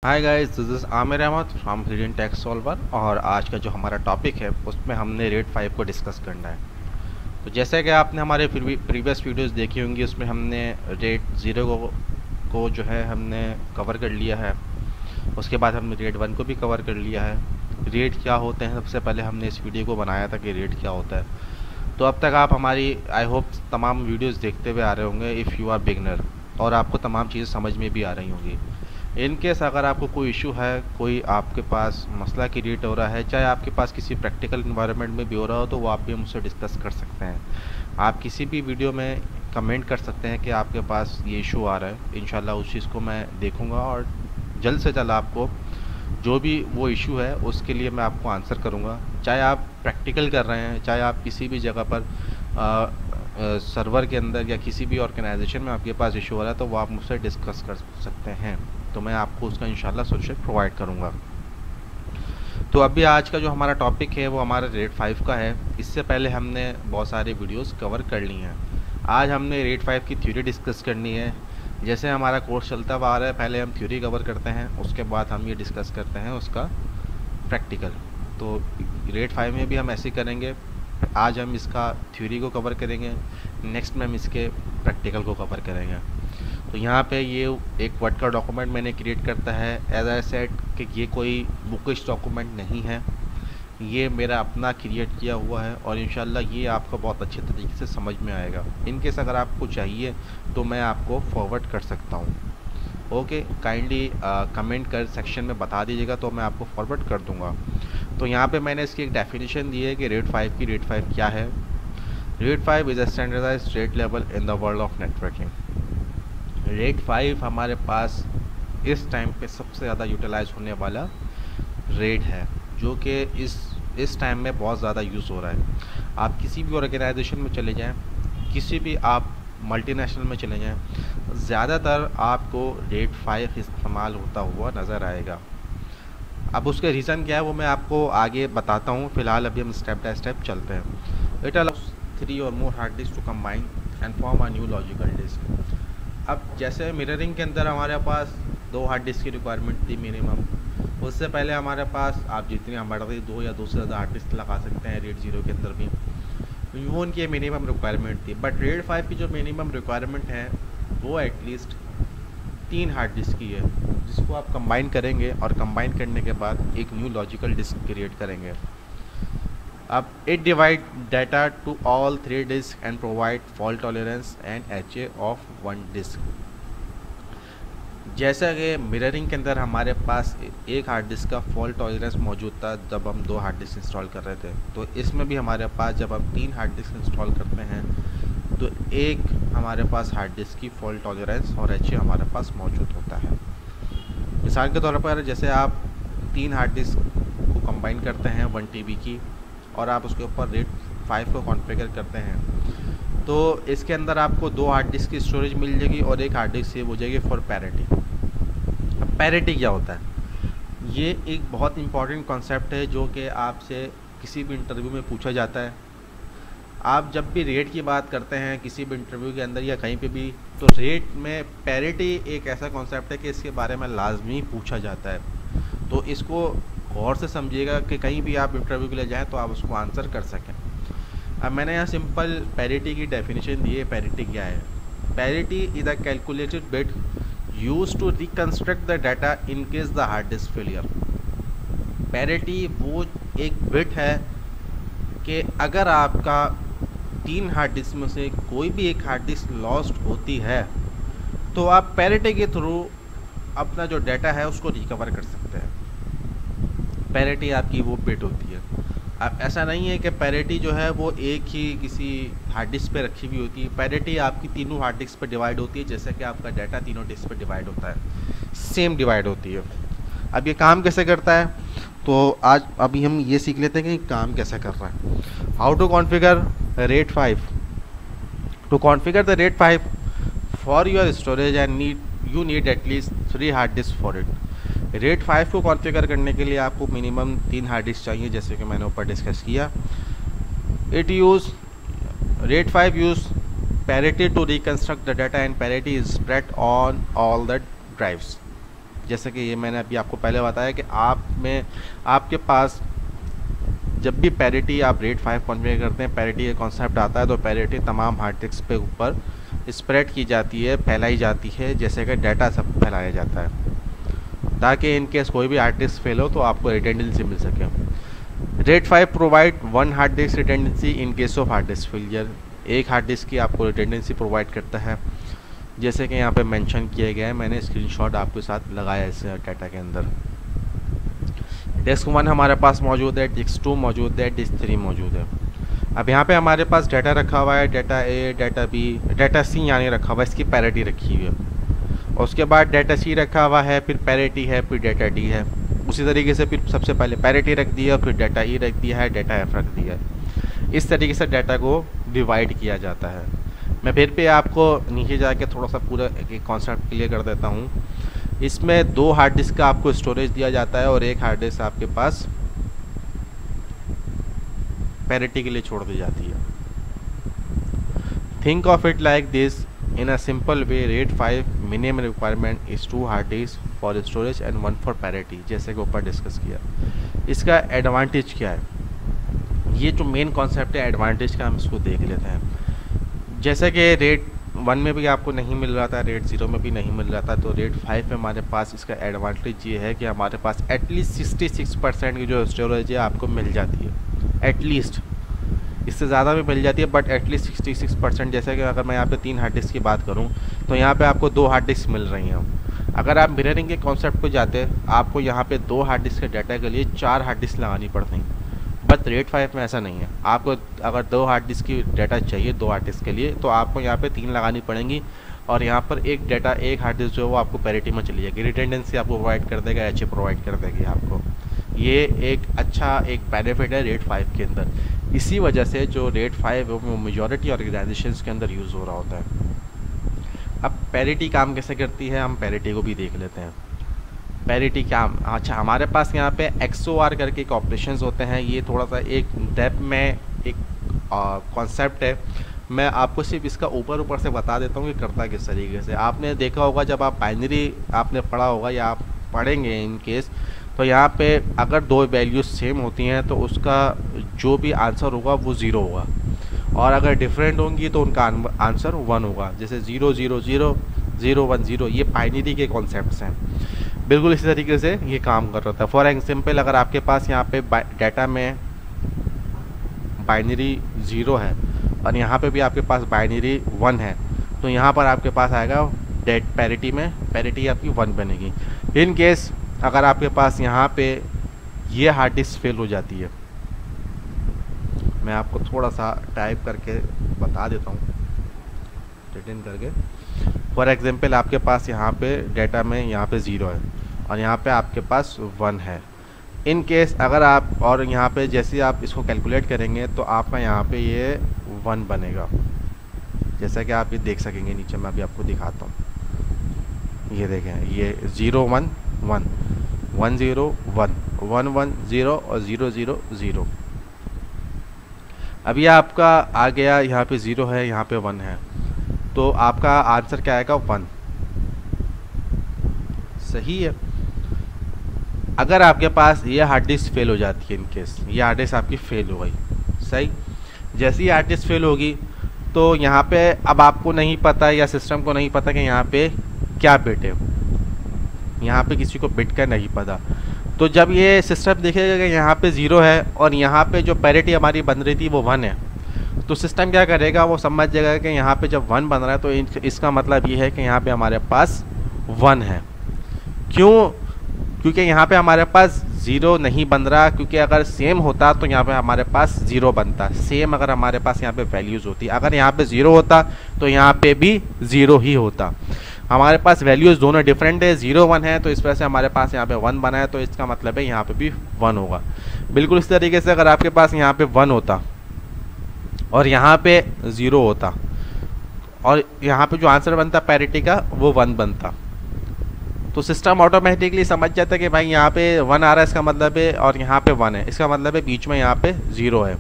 Hi guys, this is Aamir Ahmed from hidden text solver. और आज का जो हमारा टॉपिक है उसमें हमने रेट 5 को डिस्कस करना है। तो जैसे कि आपने हमारे प्रीवियस वीडियोस देखी होंगी, उसमें हमने रेट 0 को जो है हमने कवर कर लिया है। उसके बाद हमने रेट 1 को भी कवर कर लिया है। रेट क्या होते हैं, सबसे पहले हमने इस वीडियो को बनाया था कि रेट क्या होता है। तो अब तक आप हमारी आई होप तमाम वीडियोज़ देखते हुए आ रहे होंगे इफ़ यू आर बिगनर, और आपको तमाम चीज़ें समझ में भी आ रही होंगी। इन केस अगर आपको कोई इशू है, कोई आपके पास मसला क्रिएट हो रहा है, चाहे आपके पास किसी प्रैक्टिकल इन्वायरमेंट में भी हो रहा हो, तो वो आप भी मुझसे डिस्कस कर सकते हैं। आप किसी भी वीडियो में कमेंट कर सकते हैं कि आपके पास ये इशू आ रहा है। इंशाल्लाह उस चीज़ को मैं देखूंगा और जल्द से जल्द आपको जो भी वो इशू है उसके लिए मैं आपको आंसर करूंगा। चाहे आप प्रैक्टिकल कर रहे हैं, चाहे आप किसी भी जगह पर सर्वर के अंदर या किसी भी ऑर्गेनाइजेशन में आपके पास इशू हो रहा है, तो वो आप मुझसे डिस्कस कर सकते हैं। तो मैं आपको उसका इंशाल्लाह सोल्यूशन प्रोवाइड करूंगा। तो अभी आज का जो हमारा टॉपिक है वो हमारा रेट 5 का है। इससे पहले हमने बहुत सारे वीडियोस कवर कर ली हैं। आज हमने रेट 5 की थ्योरी डिस्कस करनी है। जैसे हमारा कोर्स चलता हुआ आ रहा है, पहले हम थ्योरी कवर करते हैं, उसके बाद हम ये डिस्कस करते हैं उसका प्रैक्टिकल। तो रेट 5 में भी हम ऐसे करेंगे। आज हम इसका थ्योरी को कवर करेंगे, नेक्स्ट में हम इसके प्रैक्टिकल को कवर करेंगे। तो यहाँ पे ये एक वर्ड का डॉक्यूमेंट मैंने क्रिएट करता है। एज आई सेड कि ये कोई बुकिश डॉक्यूमेंट नहीं है, ये मेरा अपना क्रिएट किया हुआ है और इंशाल्लाह ये आपको बहुत अच्छे तरीके से समझ में आएगा। इनकेस अगर आपको चाहिए तो मैं आपको फॉरवर्ड कर सकता हूँ। ओके, काइंडली कमेंट कर सेक्शन में बता दीजिएगा तो मैं आपको फॉरवर्ड कर दूँगा। तो यहाँ पे मैंने इसकी एक डेफिनेशन दी है कि रेट 5 की। रेट 5 क्या है? RAID 5 is a standardized RAID level in the world of networking. RAID 5 हमारे पास इस टाइम पे सबसे ज़्यादा यूटिलाइज होने वाला रेट है, जो कि इस टाइम में बहुत ज़्यादा यूज़ हो रहा है। आप किसी भी ऑर्गेनाइजेशन में चले जाएं, किसी भी आप मल्टीनेशनल में चले जाएं, ज़्यादातर आपको रेट 5 इस्तेमाल होता हुआ नज़र आएगा। अब उसके रीज़न क्या है वो मैं आपको आगे बताता हूँ। फ़िलहाल अभी हम स्टेप बाय स्टेप चलते हैं। इट अलाउज 3 और more hard disk to combine and form a new logical disk. अब जैसे मिररिंग के अंदर हमारे पास 2 हार्ड डिस्क की रिक्वायरमेंट थी मिनिमम। उससे पहले हमारे पास आप जितनी हमारे 2 या 2 से ज़्यादा हार्ड डिस्क लगा सकते हैं रेट 0 के अंदर भी, वो उनकी मिनिमम रिक्वायरमेंट थी। बट रेट 5 की जो मिनिमम रिक्वायरमेंट है वो एटलीस्ट 3 हार्ड डिस्क की है, जिसको आप कंबाइन करेंगे और कंबाइन करने के बाद एक न्यू लॉजिकल डिस्क क्रिएट करेंगे। अब it divide data to all 3 disk and provide fault tolerance and HA of 1 disk. जैसा कि मिररिंग के अंदर हमारे पास एक हार्ड डिस्क का फॉल्ट टॉलरेंस मौजूद था जब हम 2 हार्ड डिस्क इंस्टॉल कर रहे थे, तो इसमें भी हमारे पास जब हम 3 हार्ड डिस्क इंस्टॉल करते हैं तो एक हमारे पास हार्ड डिस्क की फॉल्ट टॉलरेंस और HA हमारे पास मौजूद होता है। मिसाल के तौर पर जैसे आप 3 हार्ड डिस्क को कंबाइन करते हैं 1 TB की, और आप उसके ऊपर रेट 5 को कॉन्फ़िगर करते हैं, तो इसके अंदर आपको 2 हार्ड डिस्क की स्टोरेज मिल जाएगी और एक हार्ड डिस्क सेव हो जाएगी फॉर पैरिटी। अब पैरिटी क्या होता है? ये एक बहुत इंपॉर्टेंट कॉन्सेप्ट है जो कि आपसे किसी भी इंटरव्यू में पूछा जाता है। आप जब भी रेट की बात करते हैं किसी भी इंटरव्यू के अंदर या कहीं पे भी, तो रेट में पैरिटी एक ऐसा कॉन्सेप्ट है कि इसके बारे में लाजमी पूछा जाता है। तो इसको गौर से समझिएगा कि कहीं भी आप इंटरव्यू के लिए जाएं तो आप उसको आंसर कर सकें। अब मैंने यहाँ सिंपल पैरिटी की डेफिनेशन दी है। पैरिटी क्या है? Parity is a calculated bit used to reconstruct the data in case the hard disk failure. Parity वो एक बिट है कि अगर आपका 3 हार्ड डिस्क में से कोई भी एक हार्ड डिस्क लॉस्ट होती है तो आप पैरिटी के थ्रू अपना जो डाटा है उसको रिकवर कर सकते हैं। पैरिटी आपकी वो बिट होती है। अब ऐसा नहीं है कि पैरिटी जो है वो एक ही किसी हार्ड डिस्क पे रखी हुई होती है। पैरिटी आपकी तीनों हार्ड डिस्क पे डिवाइड होती है, जैसे कि आपका डाटा तीनों डिस्क पे डिवाइड होता है, सेम डिवाइड होती है। अब ये काम कैसे करता है, तो आज अभी हम ये सीख लेते हैं कि काम कैसे कर रहा है। How to configure RAID 5। To configure the RAID 5 for your storage and you need at least 3 hard disk for it. RAID 5 को कॉन्फ़िगर करने के लिए आपको मिनिमम 3 हार्ड डिस्क चाहिए, जैसे कि मैंने ऊपर डिस्कस किया। RAID 5 use parity to reconstruct the data and parity is spread on all the drives. जैसे कि ये मैंने अभी आपको पहले बताया कि आपके पास जब भी पैरिटी आप RAID 5 कॉन्फ़िगर करते हैं, पैरिटी का कॉन्सेप्ट आता है, तो पैरिटी तमाम हार्ड डिस्क पे ऊपर स्प्रेड की जाती है, फैलाई जाती है, जैसे कि डाटा सब फैलाया जाता है, ताकि इन केस कोई भी हार्ड डिस्क फेल हो तो आपको रिटेंडेंसी मिल सके। RAID 5 provide 1 hard disk redundancy in case of hard disk failure. एक हार्ड डिस्क की आपको रिटेंडेंसी प्रोवाइड करता है, जैसे कि यहाँ पे मेंशन किया गया है, मैंने स्क्रीनशॉट आपके साथ लगाया इस डाटा के अंदर। डिस्क 1 हमारे पास मौजूद है, डिस्क 2 मौजूद है, डिस्क 3 मौजूद है। अब यहाँ पे हमारे पास डाटा रखा हुआ है, डाटा ए, डाटा बी, डाटा सी यानी रखा हुआ है, इसकी पैरिटी रखी हुई है। और उसके बाद डाटा सी रखा हुआ है, फिर पैरिटी है, फिर डाटा डी है। उसी तरीके से फिर सबसे पहले पैरिटी रख दिया, फिर डाटा ई रख दिया है, डाटा एफ रख दिया है। इस तरीके से डाटा को डिवाइड किया जाता है। मैं फिर पे आपको नीचे जाके थोड़ा सा पूरा एक कॉन्सेप्ट क्लियर कर देता हूँ। इसमें 2 हार्ड डिस्क का आपको स्टोरेज दिया जाता है और एक हार्ड डिस्क आपके पास पैरिटी के लिए छोड़ दी जाती है। Think of it like this in a simple way, RAID 5 minimum requirement is 2 hard disk for storage and 1 for parity, जैसे कि ऊपर डिस्कस किया। इसका एडवांटेज क्या है, ये जो मेन कॉन्सेप्ट है एडवांटेज का, हम इसको देख लेते हैं। जैसे कि RAID 1 में भी आपको नहीं मिल रहा था, RAID 0 में भी नहीं मिल रहा था, तो RAID 5 में हमारे पास इसका एडवांटेज ये है कि हमारे पास एटलीस्ट 66% की जो स्टोरेज है आपको मिल जाती है। एटलीस्ट इससे ज़्यादा भी मिल जाती है, बट एटलीस्ट 66%। जैसे कि अगर मैं यहाँ पे 3 हार्ड डिस्क की बात करूँ तो यहाँ पे आपको 2 हार्ड डिस्क मिल रही हैं। अगर आप मिररिंग के कॉन्सेप्ट पे जाते आपको यहाँ पे 2 हार्ड डिस्क के डाटा के लिए 4 हार्ड डिस्क लगानी पड़ती, बट RAID 5 में ऐसा नहीं है। आपको अगर 2 हार्ड डिस्क की डाटा चाहिए 2 हार्ड डिस्क के लिए, तो आपको यहाँ पे 3 लगानी पड़ेंगी, और यहाँ पर एक हार्ड डिस्क जो है वो आपको पैरिटी में चली जाएगी, रिटेंडेंसी आपको प्रोवाइड कर देगा, HA प्रोवाइड कर देगी आपको। ये एक अच्छा एक बेनिफिट है RAID 5 के अंदर। इसी वजह से जो RAID 5 है वो मेजॉरिटी ऑर्गेनाइजेशंस के अंदर यूज़ हो रहा होता है। अब पैरिटी काम कैसे करती है, हम पैरिटी को भी देख लेते हैं। पैरिटी क्या, अच्छा हमारे पास यहाँ पे XOR करके एक ऑपरेशंस होते हैं। ये थोड़ा सा एक डेप्थ में एक कॉन्सेप्ट है, मैं आपको सिर्फ इसका ऊपर से बता देता हूँ कि करता किस तरीके से। आपने देखा होगा जब आप बाइनरी आपने पढ़ा होगा या आप पढ़ेंगे इन केस, तो यहाँ पे अगर 2 वैल्यूज सेम होती हैं तो उसका जो भी आंसर होगा वो 0 होगा, और अगर डिफरेंट होंगी तो उनका आंसर 1 होगा। जैसे 0 0 0 0 1 0, ये बाइनरी के कॉन्सेप्ट्स हैं। बिल्कुल इसी तरीके से ये काम कर रहा था। फॉर एग्जाम्पल अगर आपके पास यहाँ पे डाटा में बाइनरी 0 है और यहाँ पे भी आपके पास बाइनरी 1 है, तो यहाँ पर आपके पास आएगा पैरिटी में पैरिटी आपकी 1 बनेगी। इन केस अगर आपके पास यहाँ पे ये हार्ड डिस्क फेल हो जाती है, मैं आपको थोड़ा सा टाइप करके बता देता हूँ रिटर्न करके। फॉर एग्जांपल आपके पास यहाँ पे डाटा में यहाँ पे 0 है और यहाँ पे आपके पास 1 है। इन केस अगर आप और यहाँ पे जैसे आप इसको कैलकुलेट करेंगे तो आपका यहाँ पे ये 1 बनेगा, जैसा कि आप ये देख सकेंगे नीचे। मैं अभी आपको दिखाता हूँ, ये देखें, ये 0 1 1 1 0 1 1 1 0 और 0 0 0। अभी आपका आ गया, यहाँ पे 0 है, यहाँ पे 1 है, तो आपका आंसर क्या आएगा 1। सही है। अगर आपके पास ये हार्ड डिस्क फेल हो जाती है, इन केस ये हार्ड डिस्क आपकी फेल हो गई, सही, जैसे ही हार्ड डिस्क फेल होगी तो यहाँ पे अब आपको नहीं पता या सिस्टम को नहीं पता कि यहाँ पे क्या बिट है, यहाँ पे किसी को बिट का नहीं पता। तो जब ये सिस्टम देखेगा कि यहाँ पे 0 है और यहाँ पे जो पैरिटी हमारी बन रही थी वो 1 है, तो सिस्टम क्या करेगा, वो समझ जाएगा कि यहाँ पे जब 1 बन रहा है तो इसका मतलब ये है कि यहाँ पे हमारे पास 1 है। क्यों? क्योंकि यहाँ पे हमारे पास 0 नहीं बन रहा, क्योंकि अगर सेम होता तो यहाँ पे हमारे पास 0 बनता। सेम अगर हमारे पास यहाँ पे वैल्यूज़ होती, अगर यहाँ पे 0 होता तो यहाँ पे भी 0 ही होता। हमारे पास वैल्यूज़ दोनों डिफरेंट है, 0 1 है, तो इस वजह से हमारे पास यहाँ पे 1 बना है, तो इसका मतलब है यहाँ पे भी 1 होगा। बिल्कुल इस तरीके से अगर आपके पास यहाँ पे 1 होता और यहाँ पे 0 होता और यहाँ पे जो आंसर बनता पैरिटी का वो 1 बनता, तो सिस्टम ऑटोमेटिकली समझ जाता है कि भाई यहाँ पे 1 आ रहा है इसका मतलब है, और यहाँ पे 1 है इसका मतलब है बीच में यहाँ पे 0 है,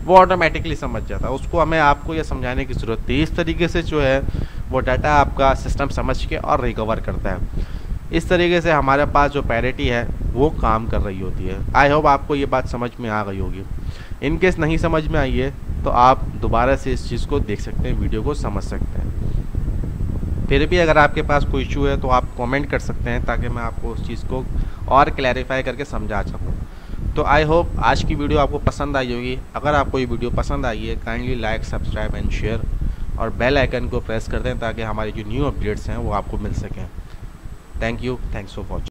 वो ऑटोमेटिकली समझ जाता है। उसको हमें आपको ये समझाने की ज़रूरत थी। इस तरीके से जो है वो डाटा आपका सिस्टम समझ के और रिकवर करता है। इस तरीके से हमारे पास जो पैरिटी है वो काम कर रही होती है। आई होप आपको ये बात समझ में आ गई होगी। इन केस नहीं समझ में आई है तो आप दोबारा से इस चीज़ को देख सकते हैं, वीडियो को समझ सकते हैं। फिर भी अगर आपके पास कोई इशू है तो आप कमेंट कर सकते हैं ताकि मैं आपको उस चीज़ को और क्लैरिफाई करके समझा सकूँ। तो आई होप आज की वीडियो आपको पसंद आई होगी। अगर आपको ये वीडियो पसंद आई है kindly like, subscribe and share और बेल आइकन को प्रेस कर दें ताकि हमारी जो न्यू अपडेट्स हैं वो आपको मिल सकें। Thank you, thanks for watching.